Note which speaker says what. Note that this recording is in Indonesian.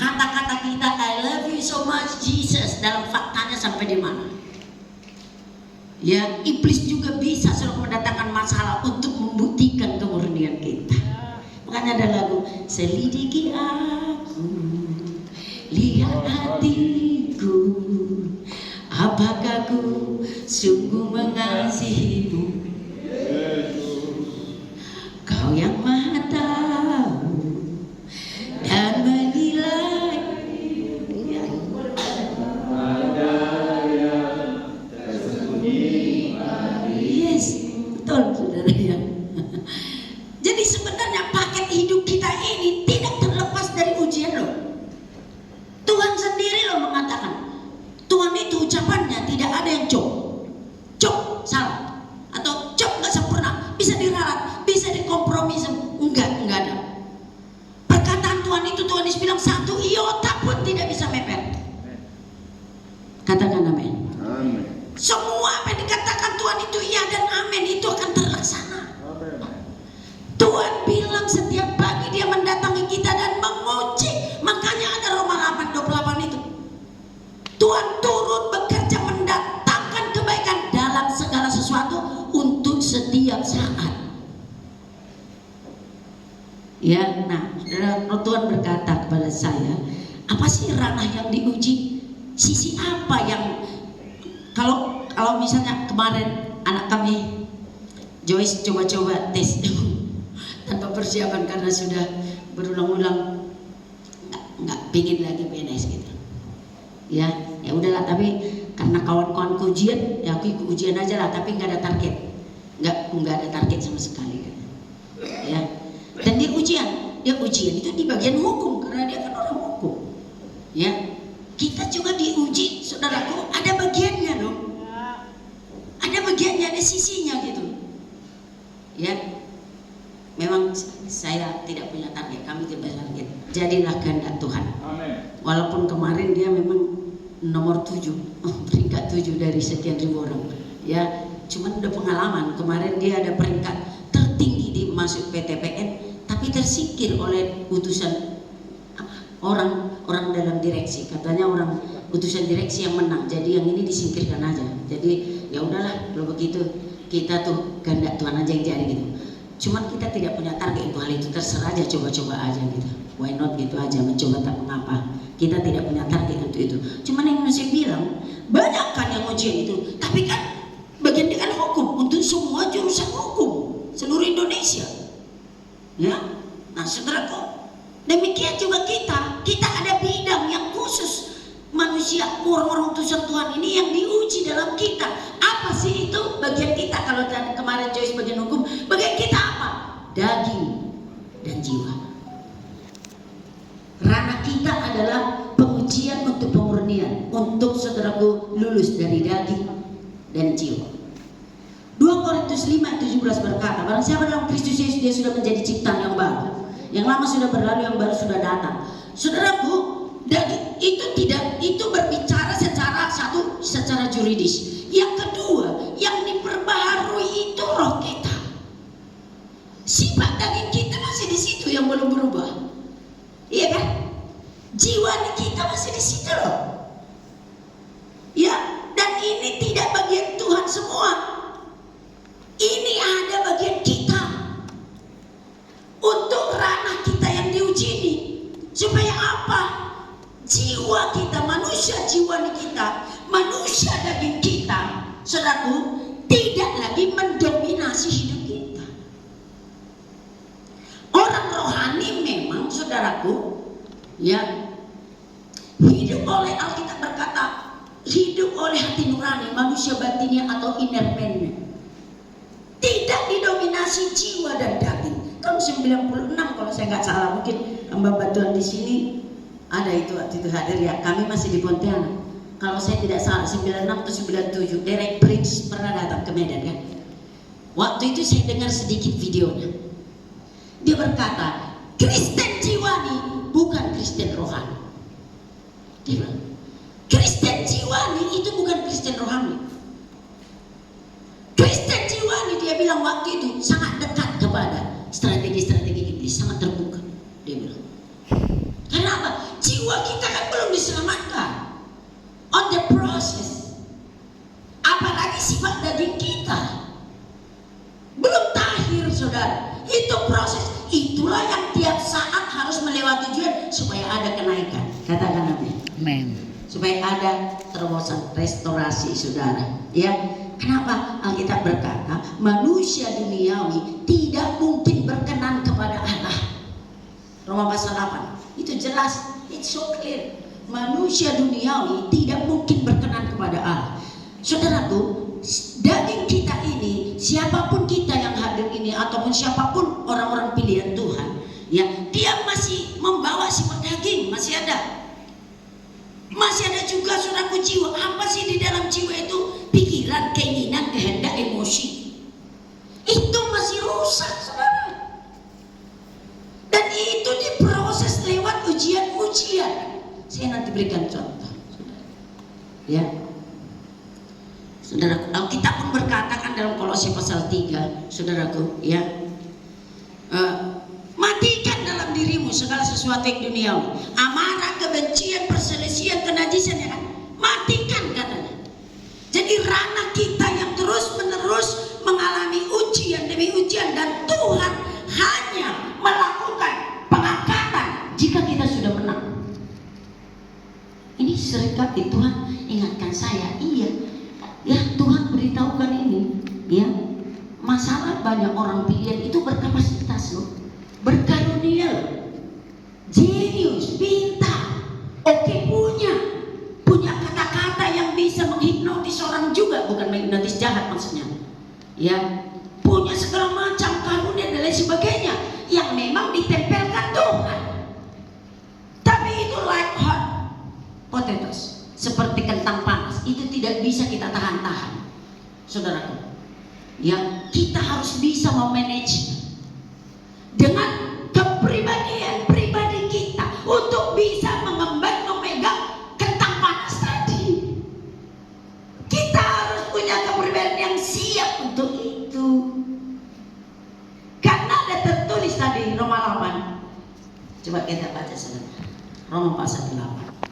Speaker 1: kata-kata kita I love you so much Jesus, dalam faktanya sampai di mana? Ya, iblis juga bisa selalu mendatangkan masalah untuk membuktikan kemurnian kita. Makanya ada lagu, selidiki aku, lihat hatiku, apakah ku sungguh mengasihimu, Kau yang maha tahu dan menilai. Yes, betul saudara ya. Jadi sebenarnya paket hidup kita ini tidak terlepas dari ujian loh. Tuhan sendiri loh mengatakan, Tuhan itu ucapannya tidak ada yang cok salah, atau cok nggak sempurna, bisa diralat, bisa dikompromi, enggak ada. Perkataan Tuhan itu, Tuhan Yesus bilang satu iota pun tidak bisa mepet. Katakan amin.
Speaker 2: Amin.
Speaker 1: Semua apa yang dikatakan Tuhan itu iya dan amin, itu akan terlaksana. Tuhan bilang setiap pagi dia mendatangi kita dan menguji. Makanya ada Roma 8:28 itu. Tuhan turut bekerja mendatangkan kebaikan dalam segala sesuatu untuk setiap saat. Ya, nah, Tuhan berkata kepada saya, apa sih ranah yang diuji? Sisi apa yang kalau misalnya kemarin anak kami Joyce coba-coba tes tanpa persiapan karena sudah berulang-ulang nggak pingin lagi PNS gitu. Ya udahlah, tapi karena kawan-kawan ujian, ya aku ikut ujian aja lah, tapi nggak ada target, nggak ada target sama sekali kan. Ya, dan dia ujian itu di bagian hukum karena dia kan orang hukum. Ya, kita juga diuji, saudaraku, ada bagiannya loh, ada bagiannya, ada sisinya gitu. Ya, memang saya tidak punya target, kami tidak target. Jadilah kehendak Tuhan.
Speaker 2: Amin.
Speaker 1: Walaupun kemarin dia memang nomor 7, peringkat 7 dari sekian ribu orang. Ya, cuman udah pengalaman. Kemarin dia ada peringkat tertinggi di masuk PTPN, tapi tersingkir oleh utusan orang dalam direksi. Katanya orang utusan direksi yang menang, jadi yang ini disingkirkan aja. Jadi ya udahlah, kalau begitu kita tuh kehendak Tuhan aja yang jadi gitu. Cuman kita tidak punya target untuk hal itu, terserah aja, coba-coba aja gitu. Why not gitu aja, mencoba tak mengapa. Kita tidak punya target untuk itu. Cuman yang saya bilang, banyak kan yang ujian itu, tapi kan bagian dengan hukum untuk semua jurusan hukum seluruh Indonesia. Ya, nah saudaraku, demikian juga kita ada bidang yang khusus manusia, orang-orang utusan Tuhan ini yang diuji dalam kita. Apa sih itu bagian kita? Kalau kemarin Joyce bagian hukum, bagian kita apa? Daging dan jiwa. Ranah kita adalah pengujian untuk pemurnian, untuk saudaraku lulus dari daging dan jiwa. 2 Korintus 5:17 berkata, barang siapa dalam Kristus Yesus, dia sudah menjadi ciptaan yang baru. Yang lama sudah berlalu, yang baru sudah datang. Saudaraku, daging itu berbicara secara juridis. Yang kedua, yang diperbaharui itu roh kita. Sifat daging kita masih di situ yang belum berubah. Iya kan? Jiwa kita masih di situ loh. Ya, dan ini tidak bagian Tuhan semua. Ini ada bagian kita. Untuk ranah kita yang diuji ini, supaya apa? Jiwa kita, manusia jiwa kita, manusia daging kita, saudaraku, tidak lagi mendominasi hidup kita. Orang rohani memang, saudaraku, ya, hidup oleh, Alkitab berkata, hidup oleh hati nurani, manusia batinnya atau inner man-nya. Tidak didominasi jiwa dan daging. Tahun 96 kalau saya nggak salah, mungkin Mbak Batuan di sini ada itu waktu itu hadir ya. Kami masih di Pontianak. Kalau saya tidak salah 96 atau 97, Derek Prince pernah datang ke Medan kan. Waktu itu saya dengar sedikit videonya. Dia berkata, Kristen jiwani bukan Kristen rohani. Dia bilang, Kristen jiwani itu bukan Kristen rohani. Kristen jiwani, dia bilang waktu itu sangat dekat kepada strategi-strategi iblis, sangat terbuka. Dia bilang, kenapa? Jiwa jiwa kita kan belum diselamatkan. On the process. Apalagi sifat daging kita belum tahir, saudara. Itu proses. Itulah yang tiap saat harus melewati ujian supaya ada kenaikan. Katakan amin.
Speaker 2: Amin.
Speaker 1: Supaya ada terobosan, restorasi, saudara. Ya, kenapa Alkitab berkata manusia duniawi tidak mungkin berkenan kepada Allah. Roma pasal 8 itu jelas, it's so clear. Manusia duniawi tidak mungkin berkenan kepada Allah. Saudaraku, daging kita ini, siapapun kita yang hadir ini ataupun siapapun orang-orang pilihan Tuhan, ya, dia masih membawa sifat daging, masih ada. Masih ada juga, saudaraku, jiwa. Apa sih di dalam jiwa itu? Pikiran, keinginan, kehendak, emosi. Itu masih rusak, saudara. Dan itu diproses lewat ujian-ujian. Saya nanti berikan contoh, saudara. Ya, saudara, Alkitab pun berkatakan dalam Kolose pasal 3, saudaraku, ya, matikan dalam dirimu segala sesuatu yang duniawi, amarah, kebencian, perselisihan, kenajisan, ya kan? Matikan katanya. Jadi ranah kita yang terus menerus mengalami ujian demi ujian, dan Tuhan hanya melakukan pengangkatan jika kita sudah menang. Ini seringkali Tuhan ingatkan saya, iya, ya, Tuhan beritahukan ini, ya. Masalah banyak orang pilihan itu berkapasitas loh, berkarunia, jenius, pintar, oke, punya kata-kata yang bisa menghipnotis orang juga, bukan menghipnotis jahat maksudnya, ya, punya segala macam karunia dan lain sebagainya yang memang ditempelkan Tuhan. Tapi itu like hot potatoes, seperti kentang panas, itu tidak bisa kita tahan-tahan, saudaraku. Ya, kita harus bisa memanage dengan kepribadian pribadi kita untuk bisa mengemban, memegang kentang panas tadi. Kita harus punya kepribadian yang siap untuk itu. Karena ada tertulis tadi Roma 8. Coba kita baca sebentar. Roma pasal 8.